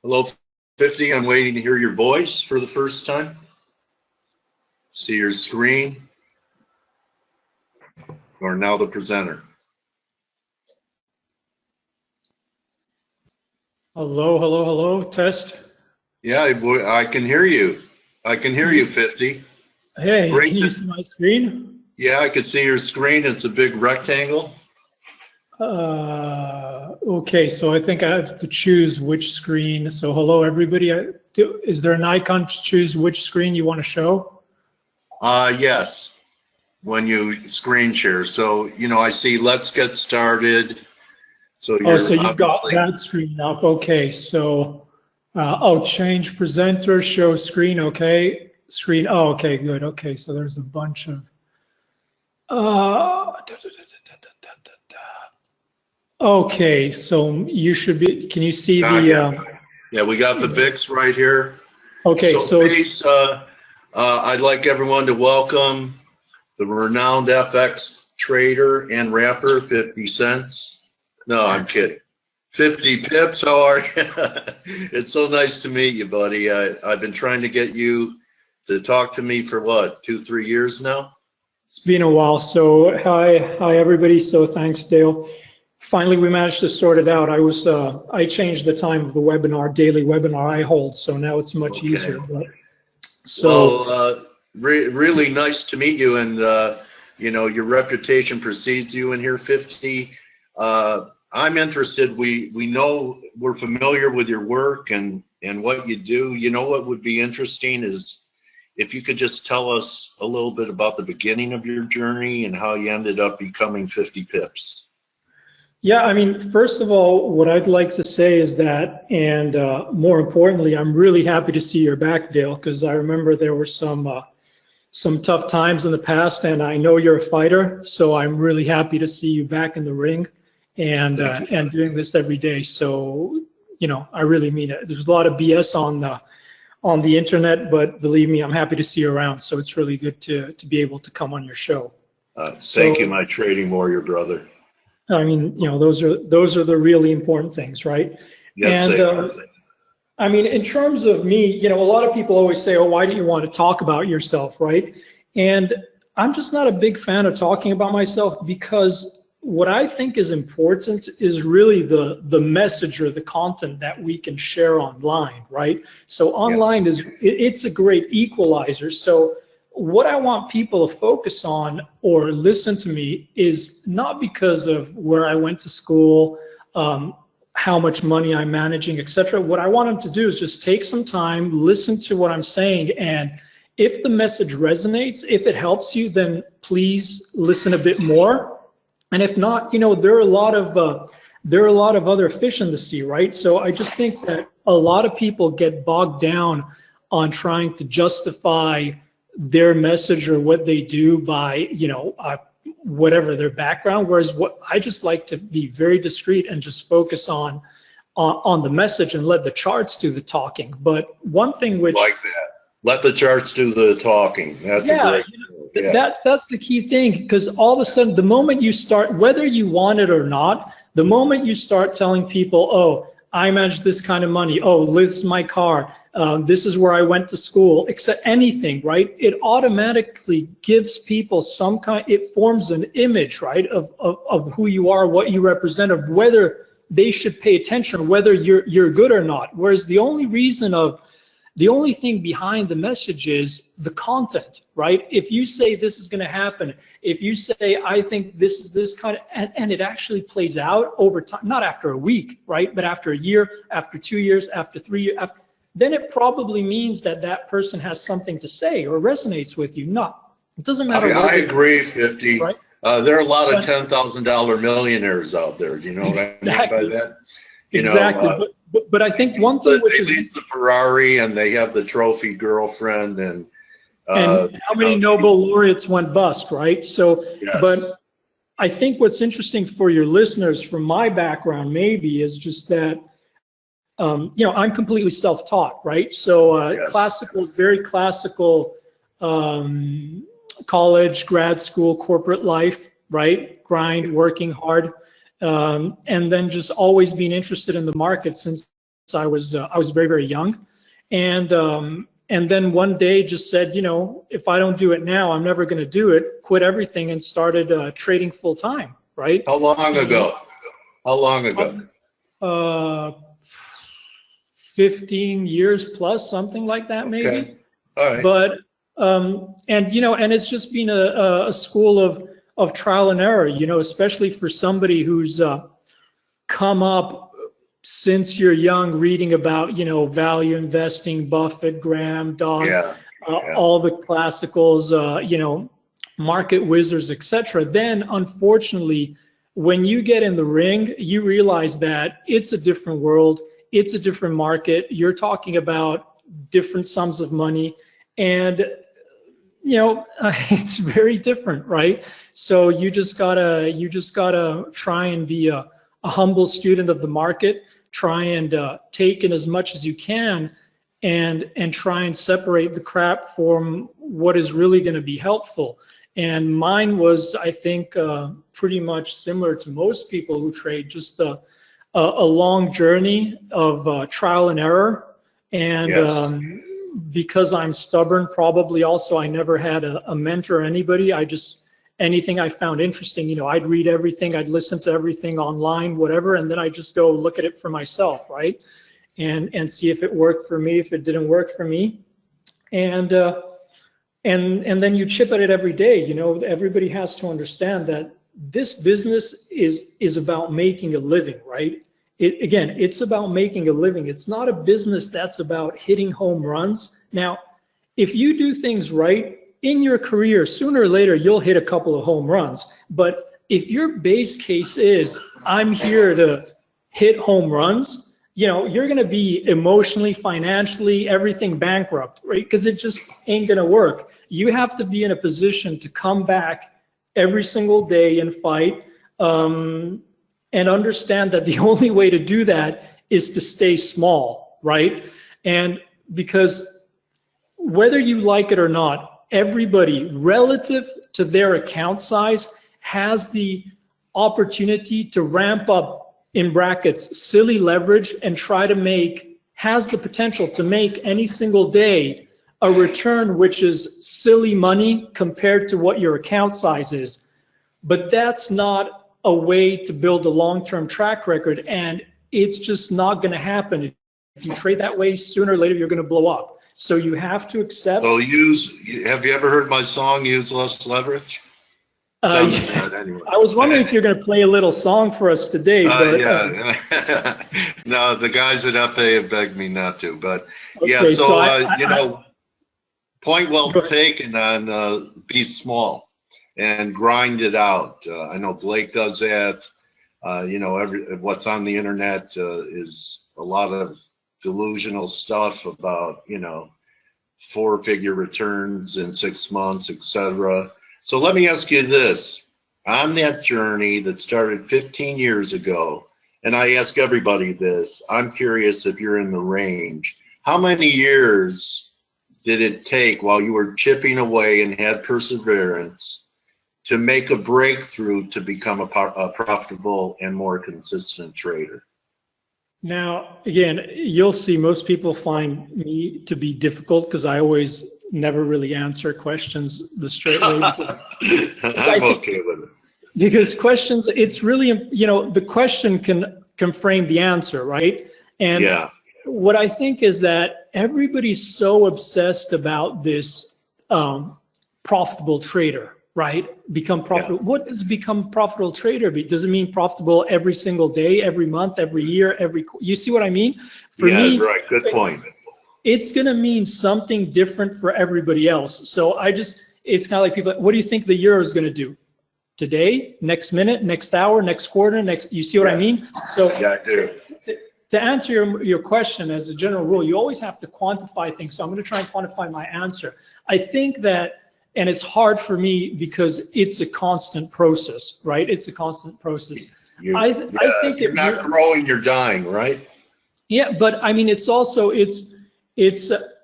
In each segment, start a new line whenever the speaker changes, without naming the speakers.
Hello, 50. I'm waiting to hear your voice for the first time. See your screen. You are now the presenter.
Hello, hello, hello. Test.
Yeah, I can hear you. I can hear you, 50.
Hey,
Great
can you see my screen?
Yeah, I can see your screen. It's a big rectangle.
Okay, so I think I have to choose which screen. So hello, everybody. Is there an icon to choose which screen you want to show?
Yes, when you screen share. So, you know, I see let's get started. So you're
So you got that screen up. Okay, so, change presenter, show screen. Okay, screen. Oh, okay, good. Okay, so there's a bunch of, okay, so you should be, can you see the,
yeah, we got the VIX right here.
okay, so
please, I'd like everyone to welcome the renowned FX trader and rapper, 50 cents. No, I'm kidding. 50 pips, how are you? It's so nice to meet you, buddy. I've been trying to get you to talk to me for what, 2-3 years now?
It's been a while. So hi everybody. So thanks, Dale. Finally, we managed to sort it out. I changed the time of the webinar, daily webinar I hold, so now it's much easier. But,
so really nice to meet you, and you know, your reputation precedes you in here, 50. I'm interested. We know, we're familiar with your work and what you do. You know what would be interesting is if you could just tell us a little bit about the beginning of your journey and how you ended up becoming 50 pips.
Yeah, I mean, first of all, what I'd like to say is that, and more importantly, I'm really happy to see you're back, Dale, because I remember there were some tough times in the past, and I know you're a fighter, so I'm really happy to see you back in the ring and doing this every day. So, you know, I really mean it. There's a lot of BS on the internet, but believe me, I'm happy to see you around. So it's really good to be able to come on your show.
Thank you, my trading warrior brother.
I mean, you know, those are the really important things, right?
Yes,
and I mean, in terms of me, you know, a lot of people always say, oh, why don't you want to talk about yourself, right? And I'm just not a big fan of talking about myself, because what I think is important is really the message or the content that we can share online, right? So online it's a great equalizer. So what I want people to focus on or listen to me is not because of where I went to school, how much money I'm managing, etc. What I want them to do is just take some time, listen to what I'm saying, and if the message resonates, if it helps you, then please listen a bit more. And if not, you know, there are a lot of other fish in the sea, right? So I just think that a lot of people get bogged down on trying to justify their message or what they do by, you know, whatever their background. Whereas what I just like to be very discreet and just focus on the message and let the charts do the talking. But one thing which
like that, let the charts do the talking. That's a great.
You know, that's the key thing, because all of a sudden, the moment you start, whether you want it or not, the moment you start telling people, oh, I manage this kind of money, oh, this is my car, this is where I went to school, except anything, right? It automatically gives people some kind, it forms an image, right, of who you are, what you represent, of whether they should pay attention, whether you're good or not. Whereas the only thing behind the message is the content, right? If you say this is going to happen, if you say I think this is this kind of, and it actually plays out over time, not after a week, right? But after a year, after 2 years, after 3 years, then it probably means that that person has something to say or resonates with you. No, it doesn't matter.
I agree, 50.
Right?
There are a lot of $10,000 millionaires out there. Do you know what I mean by that? You know,
but I think one thing which is,
they lease the Ferrari and they have the trophy girlfriend, and
how many Nobel laureates went bust, right? So, but I think what's interesting for your listeners from my background maybe is just that, you know, I'm completely self-taught, right? So classical, very classical college, grad school, corporate life, right? Grind, working hard. And then just always being interested in the market since I was very, very young, and then one day just said, you know, if I don't do it now, I'm never going to do it. Quit everything and started trading full time. Right?
How long ago? How long ago?
15 years plus, something like that, maybe.
Okay. All right.
But and you know, and it's just been a school of trial and error, you know, especially for somebody who's come up since you're young reading about, you know, value investing, Buffett, Graham, Dodd, all the classicals, you know, market wizards, etc. Then unfortunately, when you get in the ring, you realize that it's a different world, it's a different market. You're talking about different sums of money, and you know, it's very different, right? So you just gotta try and be a humble student of the market. Try and take in as much as you can, and try and separate the crap from what is really going to be helpful. And mine was, I think, pretty much similar to most people who trade, just a long journey of trial and error. And because I'm stubborn, probably also I never had a mentor or anybody. I just, anything I found interesting, you know, I'd read everything, I'd listen to everything online, whatever, and then I just go look at it for myself, right? And see if it worked for me, if it didn't work for me. And then you chip at it every day. You know, everybody has to understand that this business is about making a living, right? Again, it's about making a living. It's not a business that's about hitting home runs. Now, if you do things right in your career, sooner or later, you'll hit a couple of home runs. But if your base case is, I'm here to hit home runs, you know, you're going to be emotionally, financially, everything bankrupt, right? Because it just ain't going to work. You have to be in a position to come back every single day and fight, and understand that the only way to do that is to stay small, right? And because whether you like it or not, everybody relative to their account size has the opportunity to ramp up, in brackets, silly leverage, and try to make, has the potential to make any single day a return which is silly money compared to what your account size is. But that's not a way to build a long-term track record, and it's just not going to happen. If you trade that way, sooner or later you're going to blow up. So you have to accept.
So have you ever heard my song, Use Less Leverage?
Anyway. I was wondering if you're going to play a little song for us today. But,
yeah. No, the guys at F.A.E. have begged me not to. But
okay,
yeah, so, you know, point well taken on be small and grind it out. I know Blake does that. You know, what's on the internet is a lot of delusional stuff about, you know, 4-figure returns in 6 months, etc. So let me ask you this. On that journey that started 15 years ago, and I ask everybody this, I'm curious if you're in the range. How many years did it take while you were chipping away and had perseverance to make a breakthrough to become a profitable and more consistent trader?
Now, again, you'll see most people find me to be difficult because I always never really answer questions the straight way.
I'm okay with it.
Because questions, it's really, you know, the question can frame the answer, right? And
yeah.
What I think is that everybody's so obsessed about this profitable trader, right? Become profitable. Yeah. What does become profitable trader be? Does it mean profitable every single day, every month, every year, you see what I mean?
For me, right. Good point.
It's going to mean something different for everybody else. So it's kind of like people, what do you think the euro is going to do? Today, next minute, next hour, next quarter, you see what I mean? So
yeah, I do.
To answer your question, as a general rule, you always have to quantify things. So I'm going to try and quantify my answer. I think that, and it's hard for me because it's a constant process, right? It's a constant process. I think
you're not growing, you're dying, right?
Yeah, but I mean, it's also,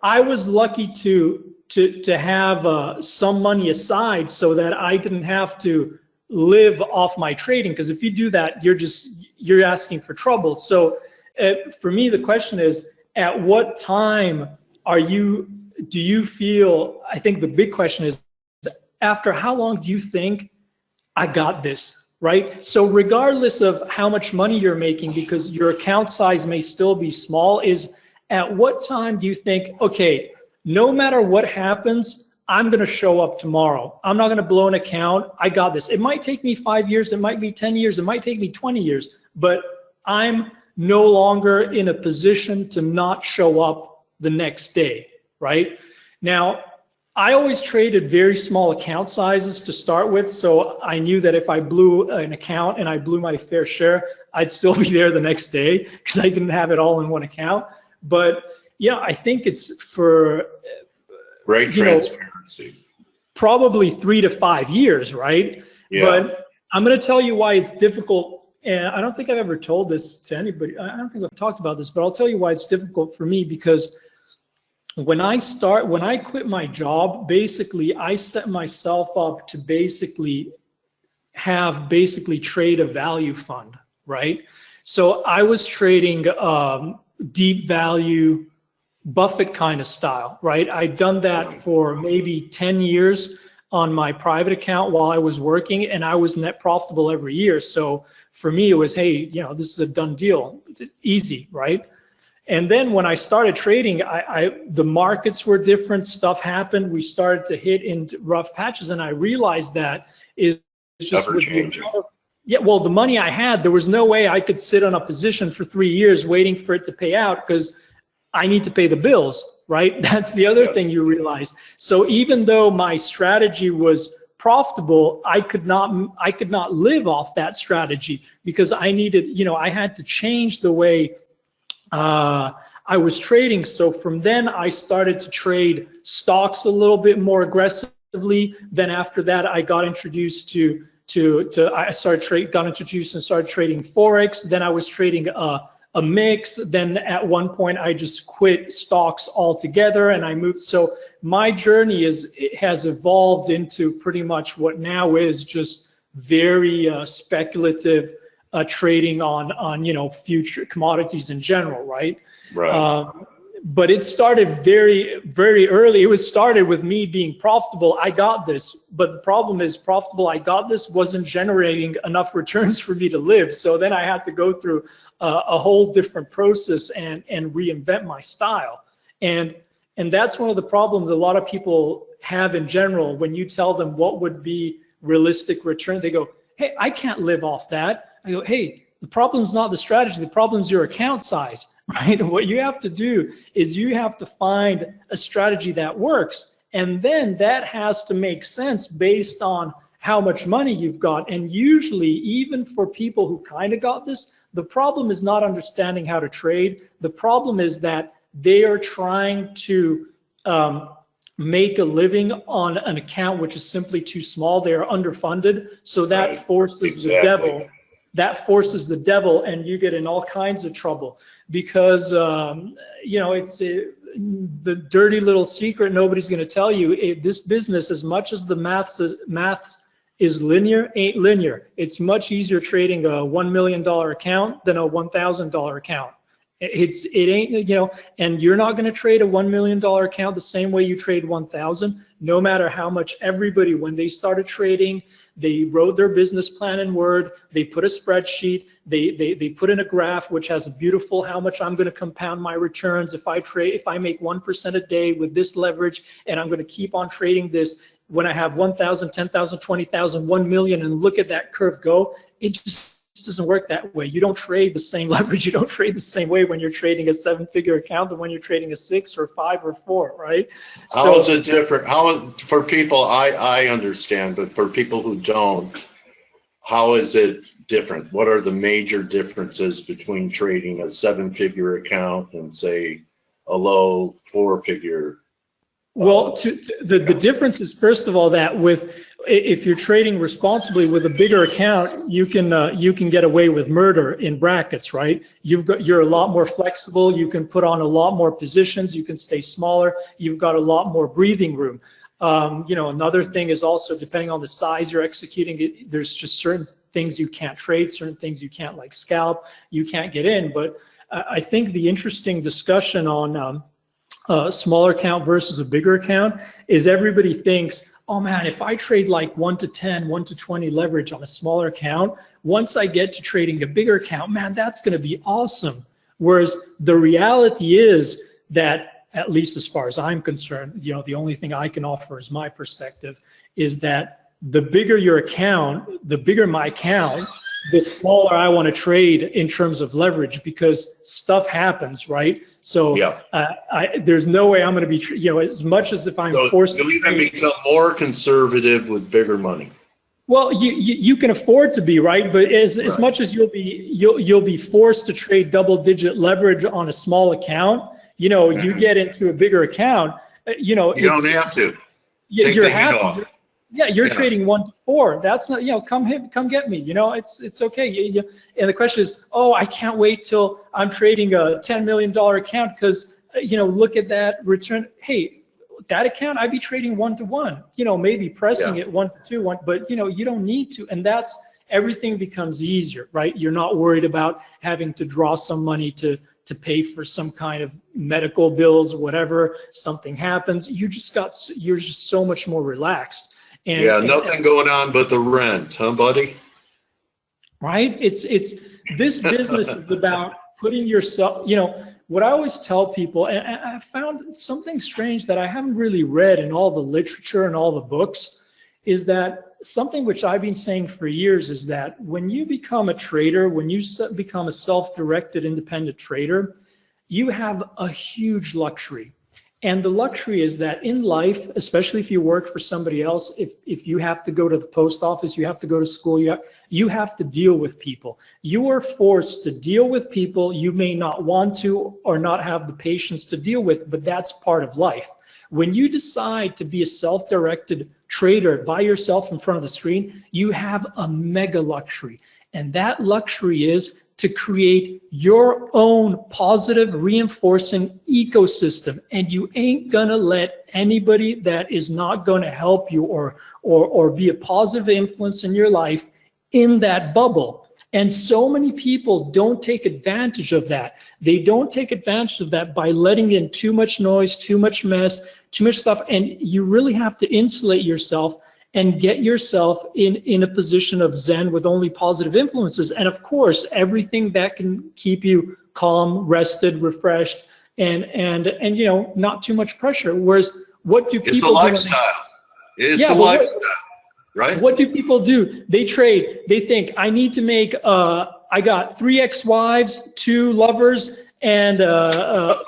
I was lucky to have some money aside so that I didn't have to live off my trading, because if you do that, you're asking for trouble. So for me, the question is, at what time do you feel, I think the big question is, after how long do you think I got this, right? So regardless of how much money you're making, because your account size may still be small, is at what time do you think, okay, no matter what happens, I'm going to show up tomorrow. I'm not going to blow an account. I got this. It might take me 5 years. It might be 10 years. It might take me 20 years, but I'm no longer in a position to not show up the next day, right? Now, I always traded very small account sizes to start with, so I knew that if I blew an account and I blew my fair share, I'd still be there the next day because I didn't have it all in one account. But yeah, I think it's for
great transparency.
Probably 3 to 5 years, right?
Yeah.
But I'm going to tell you why it's difficult, and I don't think I've ever told this to anybody. I don't think I've talked about this, but I'll tell you why it's difficult for me, because when I quit my job, basically I set myself up to basically trade a value fund, right? So I was trading deep value, Buffett kind of style, right? I'd done that for maybe 10 years on my private account while I was working, and I was net profitable every year. So for me, it was, hey, you know, this is a done deal, easy, right? And then when I started trading, the markets were different, stuff happened, we started to hit into rough patches, and I realized that is just with the money I had, there was no way I could sit on a position for 3 years waiting for it to pay out, because I need to pay the bills, right? That's the other thing you realize. So even though my strategy was profitable, I could not live off that strategy, because I needed, you know, I had to change the way I was trading. So from then I started to trade stocks a little bit more aggressively. Then after that, I got introduced got introduced and started trading Forex. Then I was trading a mix. Then at one point I just quit stocks altogether and I moved. So my journey has evolved into pretty much what now is just very speculative trading on you know, future commodities in general, right?
Right.
But it started very, very early. It started with me being profitable. I got this, but the problem is, profitable I got this wasn't generating enough returns for me to live. So then I had to go through a whole different process and reinvent my style. And that's one of the problems a lot of people have in general. When you tell them what would be realistic return, they go, hey, I can't live off that. I go, hey, the problem's not the strategy, the problem's your account size, right? What you have to do is you have to find a strategy that works, and then that has to make sense based on how much money you've got. And usually, even for people who kind of got this, the problem is not understanding how to trade. The problem is that they are trying to make a living on an account which is simply too small. They are underfunded, so that forces the devil. That forces the devil, and you get in all kinds of trouble, because you know, it's the dirty little secret nobody's going to tell you. This business, as much as the maths is linear, ain't linear. It's much easier trading a $1 million account than a $1,000 account. It ain't, you know, and you're not going to trade a $1 million account the same way you trade 1,000, no matter how much everybody, when they started trading, they wrote their business plan in Word, they put a spreadsheet, they put in a graph which has a beautiful how much I'm going to compound my returns if I make 1% a day with this leverage, and I'm going to keep on trading this when I have 1,000, 10,000, 20,000, 1 million, and look at that curve go. It just doesn't work that way. You don't trade the same leverage. You don't trade the same way when you're trading a 7-figure account than when you're trading a 6 or 5 or 4, right?
How is it different? For people, I understand, but for people who don't, how is it different? What are the major differences between trading a 7-figure account and, say, a low 4-figure?
Well, the difference is, first of all, that if you're trading responsibly with a bigger account, you can get away with murder in brackets, right? You're a lot more flexible. You can put on a lot more positions. You can stay smaller. You've got a lot more breathing room. You know, another thing is also, depending on the size you're executing, there's just certain things you can't trade, certain things you can't, like scalp, you can't get in. But I think the interesting discussion on a smaller account versus a bigger account is everybody thinks, oh man, if I trade like 1 to 10, 1 to 20 leverage on a smaller account, once I get to trading a bigger account, man, that's going to be awesome. Whereas the reality is that, at least as far as I'm concerned, you know, the only thing I can offer as my perspective is that the bigger your account, the bigger my account, the smaller I want to trade in terms of leverage, because stuff happens, right? So
Yeah.
there's no way I'm going to be, you know, as much as if I'm forced to
you'll even become more conservative with bigger money.
Well, you can afford to be, right? But as much as you'll be forced to trade double-digit leverage on a small account, you know, you get into a bigger account, you know,
you don't have to.
You're happy. Yeah, you're trading 1 to 4. That's not, you know, come get me. You know, it's okay. And the question is, oh, I can't wait till I'm trading a $10 million account because, you know, look at that return. Hey, that account, I'd be trading 1 to 1. You know, maybe pressing it 1 to 2, 1, but you know, you don't need to. And that's, everything becomes easier, right? You're not worried about having to draw some money to pay for some kind of medical bills or whatever. Something happens, you're just so much more relaxed. And,
nothing going on but the rent, huh, buddy?
Right? It's this business is about putting yourself, you know, what I always tell people, and I found something strange that I haven't really read in all the literature and all the books, is that something which I've been saying for years is that when you become a trader, when you become a self-directed independent trader, you have a huge luxury. And the luxury is that in life, especially if you work for somebody else, if you have to go to the post office, you have to go to school, you have to deal with people. You are forced to deal with people you may not want to or not have the patience to deal with, but that's part of life. When you decide to be a self-directed trader by yourself in front of the screen, you have a mega luxury. And that luxury is to create your own positive reinforcing ecosystem. And you ain't gonna let anybody that is not gonna help you or be a positive influence in your life in that bubble. And so many people don't take advantage of that. They don't take advantage of that by letting in too much noise, too much mess, too much stuff. And you really have to insulate yourself and get yourself in a position of Zen with only positive influences. And of course, everything that can keep you calm, rested, refreshed, and you know, not too much pressure. Whereas what do people do?
It's a lifestyle. It's a lifestyle, right?
What do people do? They trade. They think, I need to make, I got 3 ex-wives, 2 lovers, and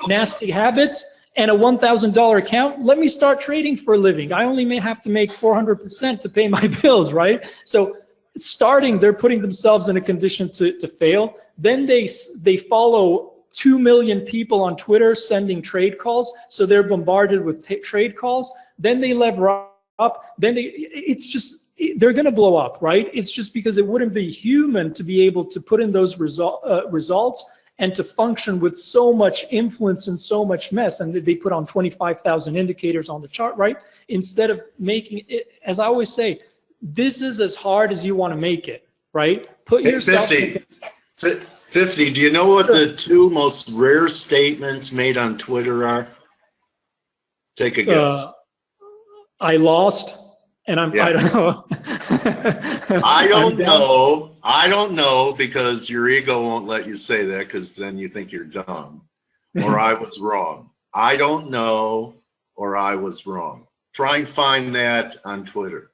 nasty habits, and a $1,000 account. Let me start trading for a living. I only may have to make 400% to pay my bills, right? So starting, they're putting themselves in a condition to fail. Then they follow 2 million people on Twitter sending trade calls, so they're bombarded with trade calls. Then they lever up. Then they're going to blow up, right? It's just because it wouldn't be human to be able to put in those results and to function with so much influence and so much mess. And they put on 25,000 indicators on the chart, right? Instead of making it, as I always say, this is as hard as you want to make it, right? Put yourself.
50, do you know what the 2 most rare statements made on Twitter are? Take a guess.
I lost, and I don't know.
I don't know because your ego won't let you say that, because then you think you're dumb. Or I was wrong. I don't know, or I was wrong. Try and find that on Twitter.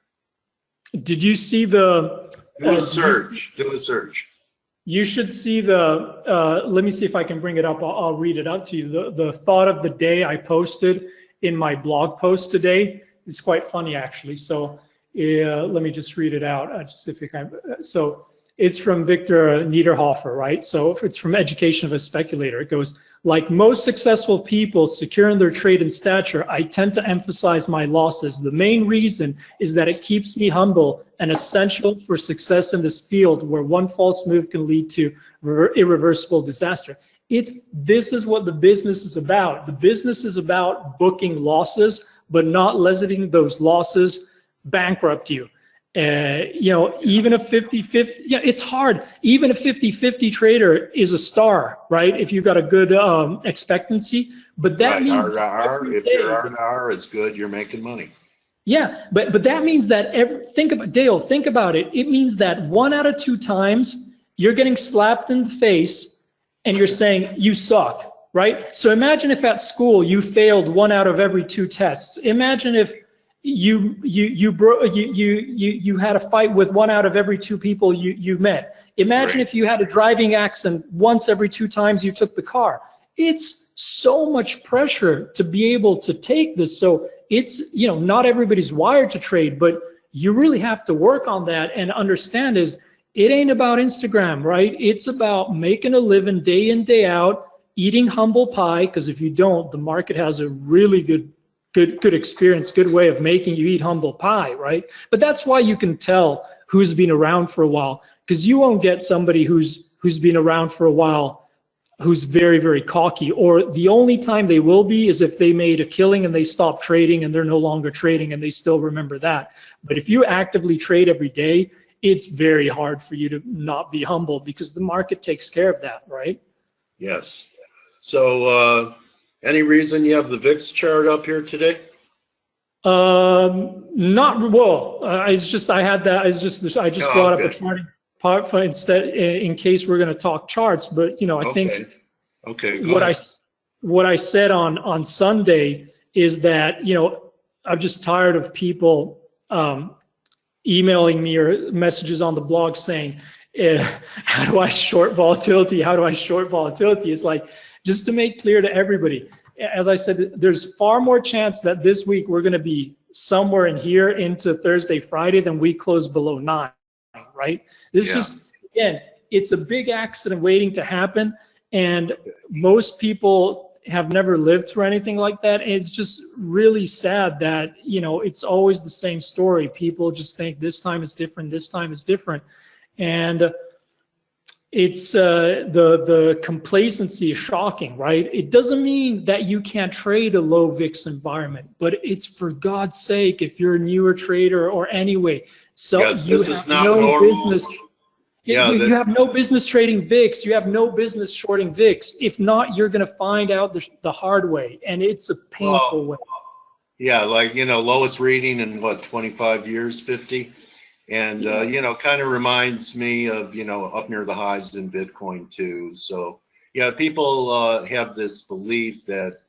Did you see the?
Do a search. Do a search.
You should see the. Let me see if I can bring it up. I'll read it out to you. The thought of the day I posted in my blog post today is quite funny, actually. So let me just read it out. Just if you can. So it's from Victor Niederhofer, right? So it's from Education of a Speculator. It goes, like most successful people secure in their trade and stature, I tend to emphasize my losses. The main reason is that it keeps me humble and essential for success in this field where one false move can lead to irreversible disaster. This is what the business is about. The business is about booking losses, but not letting those losses bankrupt you. You know, even a 50-50, yeah, it's hard. Even a 50-50 trader is a star, right? If you've got a good expectancy, but that
Right,
means
R to
that
R.
every
If your
day,
R to R is good, you're making money.
yeah, but that means that think about Dale, think about it. It means that 1 out of 2 times you're getting slapped in the face and you're saying you suck, right? So imagine if at school you failed 1 out of every 2 tests. Imagine if you had a fight with 1 out of every 2 people you met. Imagine
Right.
if you had a driving accident once every 2 times you took the car. It's so much pressure to be able to take this. So it's, you know, not everybody's wired to trade, but you really have to work on that and understand is it ain't about Instagram, right? It's about making a living day in, day out, eating humble pie, because if you don't, the market has a really good experience, good way of making you eat humble pie, right? But that's why you can tell who's been around for a while, because you won't get somebody who's been around for a while who's very, very cocky, or the only time they will be is if they made a killing and they stopped trading and they're no longer trading and they still remember that. But if you actively trade every day, it's very hard for you to not be humble because the market takes care of that, right?
Yes. So, any reason you have the VIX chart up here today?
Not well. It's just I had that. I just brought up a charting part for instead in case we're going to talk charts. But you know, I think what I said on Sunday is that, you know, I'm just tired of people emailing me or messages on the blog saying, how do I short volatility? How do I short volatility? It's like, just to make clear to everybody, as I said, there's far more chance that this week we're going to be somewhere in here into Thursday, Friday than we close below 9, right? This is just, again, it's a big accident waiting to happen, and most people have never lived through anything like that. And it's just really sad that, you know, it's always the same story. People just think this time is different, this time is different. And it's the complacency is shocking, right? It doesn't mean that you can't trade a low VIX environment, but it's, for God's sake, if you're a newer trader or anyway, so
yes,
you
this
have
is not
no
normal.
business. Yeah, you have no business trading VIX. You have no business shorting VIX. If not, you're going to find out the hard way, and it's a painful way.
Yeah, like, you know, lowest reading in what, 25 years, 50? And, you know, kind of reminds me of, you know, up near the highs in Bitcoin too. So, yeah, people have this belief that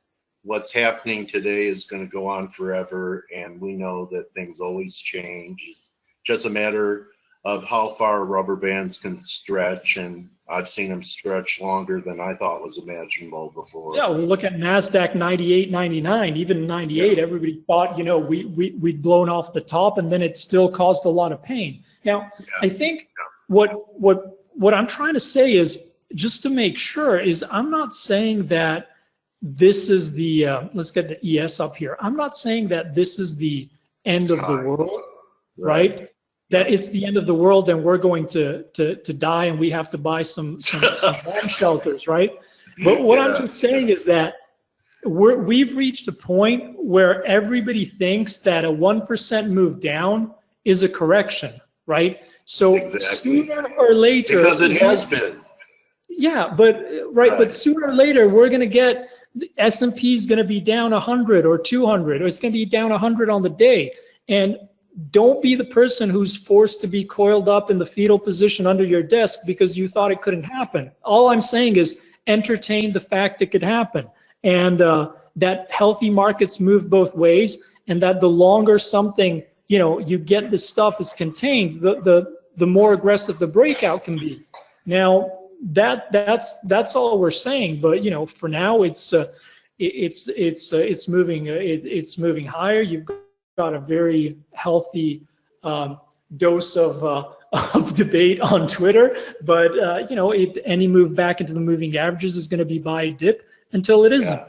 what's happening today is going to go on forever. And we know that things always change. It's just a matter of how far rubber bands can stretch. And I've seen them stretch longer than I thought was imaginable before.
Yeah, we look at NASDAQ 98, 99, even 98, everybody thought, you know, we'd blown off the top, and then it still caused a lot of pain. Now, I think what I'm trying to say is, just to make sure, is I'm not saying that this is the, let's get the ES up here. I'm not saying that this is the end of the world, right? That it's the end of the world and we're going to die and we have to buy some bomb shelters, right? But what I'm just saying is that we've reached a point where everybody thinks that a 1% move down is a correction, right? So sooner or later,
because it has been.
Yeah, but but sooner or later we're going to get, the S&P is going to be down 100 or 200, or it's going to be down 100 on the day. And don't be the person who's forced to be coiled up in the fetal position under your desk because you thought it couldn't happen. All I'm saying is entertain the fact it could happen, and that healthy markets move both ways, and that the longer something, you know, you get this stuff is contained, the more aggressive the breakout can be. Now that's all we're saying, but you know, for now it's moving higher. You've got a very healthy dose of debate on Twitter, but you know, any move back into the moving averages is going to be buy a dip until it isn't.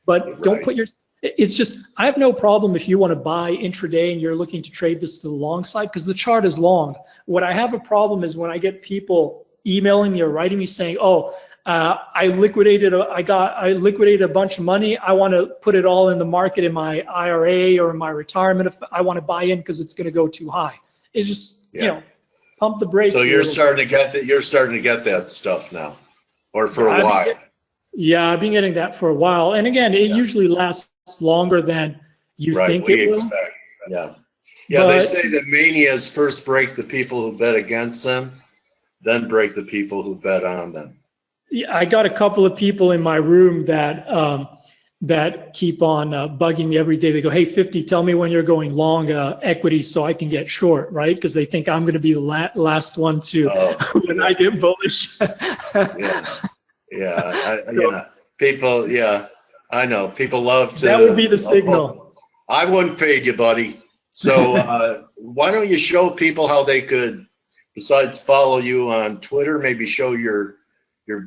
But don't put your, it's just, I have no problem if you want to buy intraday and you're looking to trade this to the long side because the chart is long. What I have a problem is when I get people emailing me or writing me saying, oh, I liquidated a bunch of money. I want to put it all in the market in my IRA or in my retirement. If I want to buy in because it's going to go too high. is just, you know, pump the brakes.
So you're starting to get that. You're starting to get that stuff now, or for a while.
Yeah, I've been getting that for a while. And again, it usually lasts longer than you think it will.
Expect. Yeah, they say that manias first break the people who bet against them, then break the people who bet on them.
Yeah, I got a couple of people in my room that that keep on bugging me every day. They go, "Hey, 50, tell me when you're going long equities so I can get short," right? Because they think I'm going to be the last one to when I get bullish.
People. Yeah, I know. People love to.
That would be the signal.
I wouldn't fade you, buddy. So why don't you show people how they could, besides follow you on Twitter, maybe show your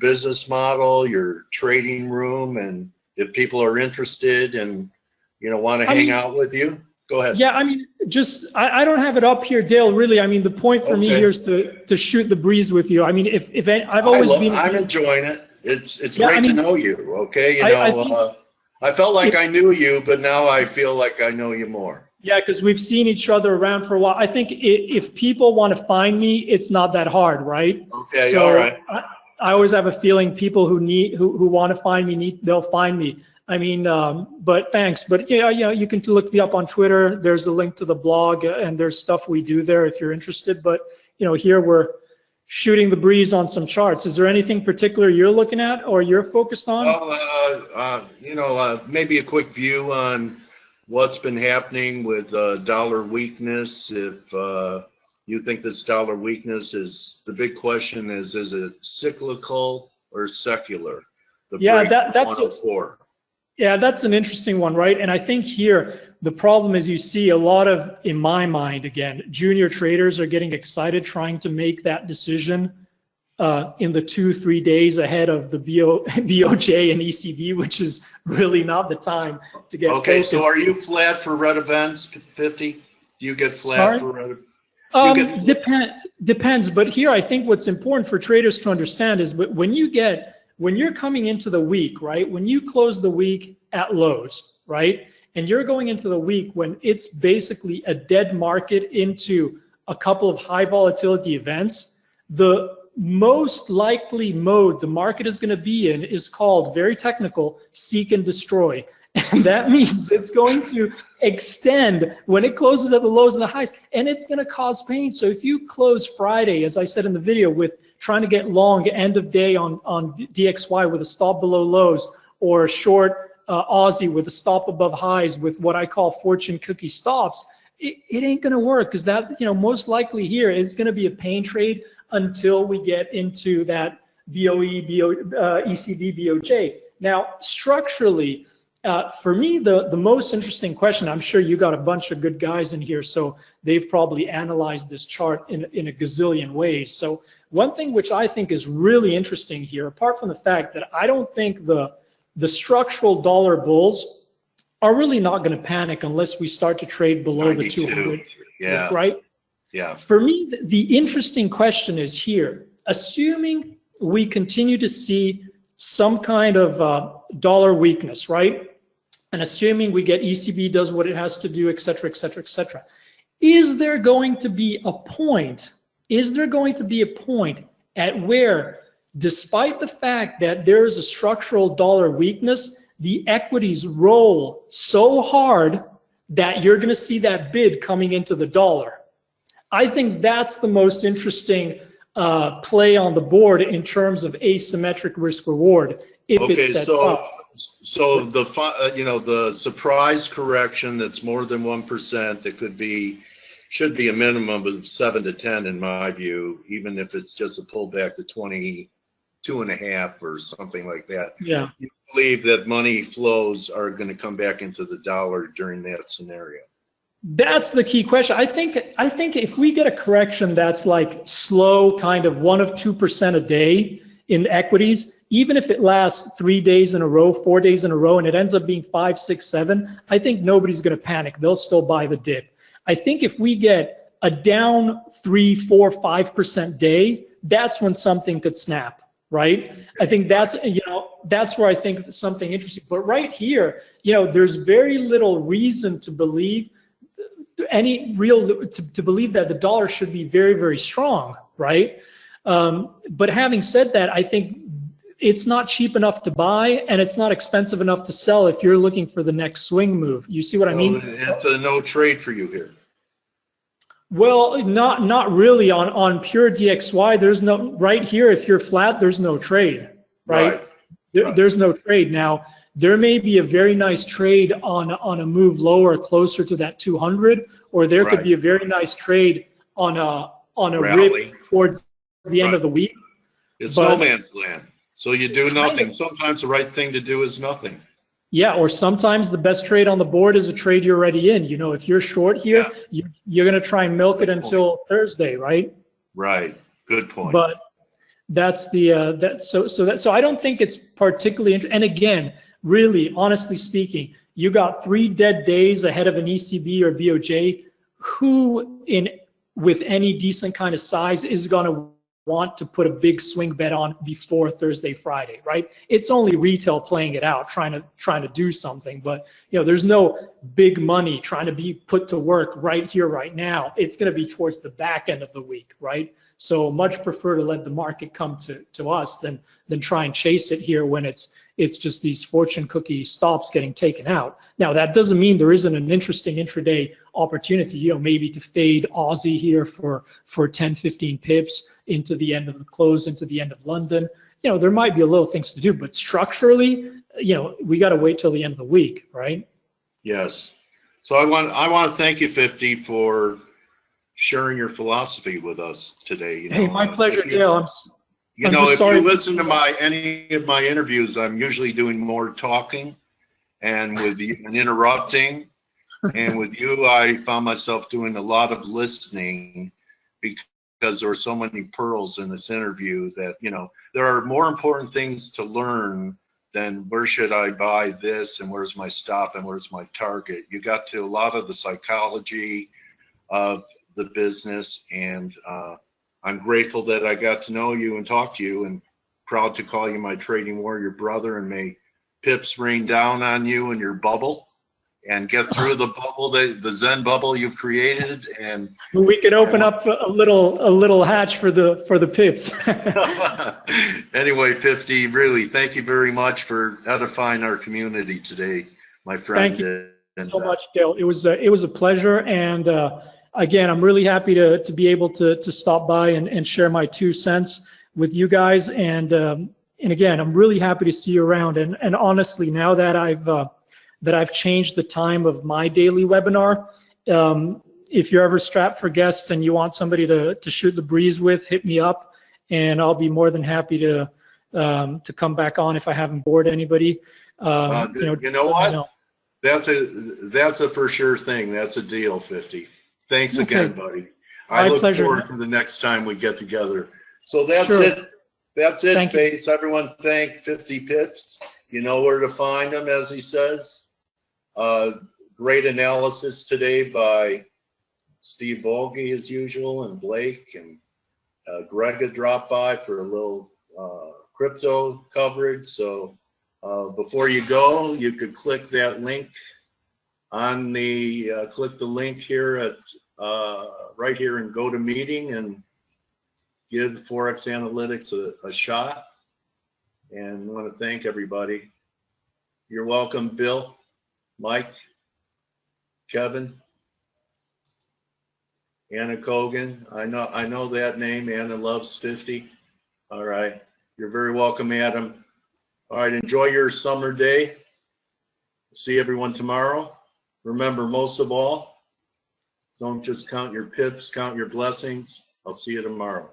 business model, your trading room, and if people are interested and want to hang out with you, go ahead.
Yeah, I mean, just I don't have it up here, Dale. Really, I mean, the point for me here is to shoot the breeze with you. I mean, if I've always been.
I'm enjoying it. It's great to know you. Okay, I felt like I knew you, but now I feel like I know you more.
Yeah, because we've seen each other around for a while. I think if people want to find me, it's not that hard, right?
Okay,
so
all right.
I always have a feeling people who want to find me they'll find me. I mean, but thanks. But you can look me up on Twitter. There's a link to the blog, and there's stuff we do there if you're interested. But here we're shooting the breeze on some charts. Is there anything particular you're looking at or you're focused on?
Well, maybe a quick view on what's been happening with dollar weakness. If you think this dollar weakness is, the big question is it cyclical or secular? That's 104.
Yeah, that's an interesting one, right? And I think here the problem is you see a lot of, in my mind, again, junior traders are getting excited trying to make that decision in the 2-3 days ahead of the BOJ and ECB, which is really not the time to get focused.
So are you flat for red events, 50? Do you get flat for red events?
Depends, but here I think what's important for traders to understand is when you're coming into the week, right? When you close the week at lows, right? And you're going into the week when it's basically a dead market into a couple of high volatility events, the most likely mode the market is going to be in is called, very technical, seek and destroy. And that means it's going to extend when it closes at the lows and the highs, and it's going to cause pain. So if you close Friday, as I said in the video, with trying to get long end of day on DXY with a stop below lows, or short Aussie with a stop above highs with what I call fortune cookie stops, it ain't going to work, because that, most likely here is going to be a pain trade until we get into that ECB, BOJ. Now, structurally, for me, the most interesting question, I'm sure you got a bunch of good guys in here, so they've probably analyzed this chart in a gazillion ways. So one thing which I think is really interesting here, apart from the fact that I don't think the structural dollar bulls are really not going to panic unless we start to trade below 92. The 200, right?
Yeah.
For me, the interesting question is here, assuming we continue to see some kind of dollar weakness, right? And assuming we get ECB does what it has to do, et cetera, et cetera, et cetera. Is there going to be a point? Is there going to be a point at where, despite the fact that there is a structural dollar weakness, the equities roll so hard that you're going to see that bid coming into the dollar? I think that's the most interesting play on the board in terms of asymmetric risk reward. If it sets up.
So the surprise correction that's more than 1%, that should be a minimum of 7 to 10 in my view, even if it's just a pullback to 22.5 or something like that.
Yeah.
You believe that money flows are going to come back into the dollar during that scenario?
That's the key question. I think if we get a correction that's like slow, kind of 1 or 2% a day in equities, even if it lasts 3 days in a row, 4 days in a row, and it ends up being 5, 6, 7, I think nobody's going to panic. They'll still buy the dip. I think if we get a down 3, 4, 5% day, that's when something could snap, right? I think that's where I think something interesting. But right here, there's very little reason to believe. any real to believe that the dollar should be very, very strong, right? But having said that, I think it's not cheap enough to buy, and it's not expensive enough to sell if you're looking for the next swing move. You see what I mean?
It's a no trade for you here.
Well, not really on pure DXY. There's no right here. If you're flat, there's no trade, right? There's no trade. Now there may be a very nice trade on a move lower, closer to that 200, or there could be a very nice trade on a rip towards the end of the week.
It's no man's land. So you do nothing. Sometimes the right thing to do is nothing.
Yeah, or sometimes the best trade on the board is a trade you're already in. You know, if you're short here, you're going to try and milk it until Thursday, right?
Right. Good point.
But that's the so I don't think it's particularly and again, really, honestly speaking, you got 3 dead days ahead of an ECB or BOJ. Who with any decent kind of size is going to want to put a big swing bet on before Thursday, Friday, right? It's only retail playing it out, trying to do something, but you know, there's no big money trying to be put to work right here, right now. It's going to be towards the back end of the week, right? So much prefer to let the market come to us than try and chase it here when it's just these fortune cookie stops getting taken out. Now that doesn't mean there isn't an interesting intraday opportunity, you know, maybe to fade Aussie here for 10, 15 pips into the end of the close, into the end of London. You know, there might be a little things to do, but structurally, you know, we got to wait till the end of the week, right?
Yes. So I want to thank you, 50, for sharing your philosophy with us today. You know,
hey, my pleasure, Dale.
You know, if you listen to any of my interviews, I'm usually doing more talking and interrupting. And with you, I found myself doing a lot of listening because there were so many pearls in this interview that, you know, there are more important things to learn than where should I buy this and where's my stop and where's my target. You got to a lot of the psychology of the business, and I'm grateful that I got to know you and talk to you, and proud to call you my trading warrior brother, and may pips rain down on you and your bubble and get through the bubble, the Zen bubble you've created. And
we can open up a little hatch for the pips.
Anyway, 50, really, thank you very much for edifying our community today, my friend.
Thank you so much, Dale. It was a pleasure, and again, I'm really happy to be able to stop by and share my 2 cents with you guys. And again, I'm really happy to see you around. And honestly, now that I've changed the time of my daily webinar, if you're ever strapped for guests and you want somebody to shoot the breeze with, hit me up, and I'll be more than happy to come back on if I haven't bored anybody.
You know what? That's a for sure thing. That's a deal, 50. Thanks again, buddy. I look forward to the next time we get together. So that's it. That's it, F.A.C.E. Everyone thank 50 Pips. You know where to find them, as he says. Great analysis today by Steve Volge, as usual, and Blake, and Greg had dropped by for a little crypto coverage. So before you go, you could click that link on the click the link here at right here and go to meeting and give ForexAnalytix a shot. And I want to thank everybody. You're welcome, Bill, Mike, Kevin, Anna Kogan. I know that name. Anna loves 50. All right. You're very welcome, Adam. All right. Enjoy your summer day. See everyone tomorrow. Remember, most of all, don't just count your pips, count your blessings. I'll see you tomorrow.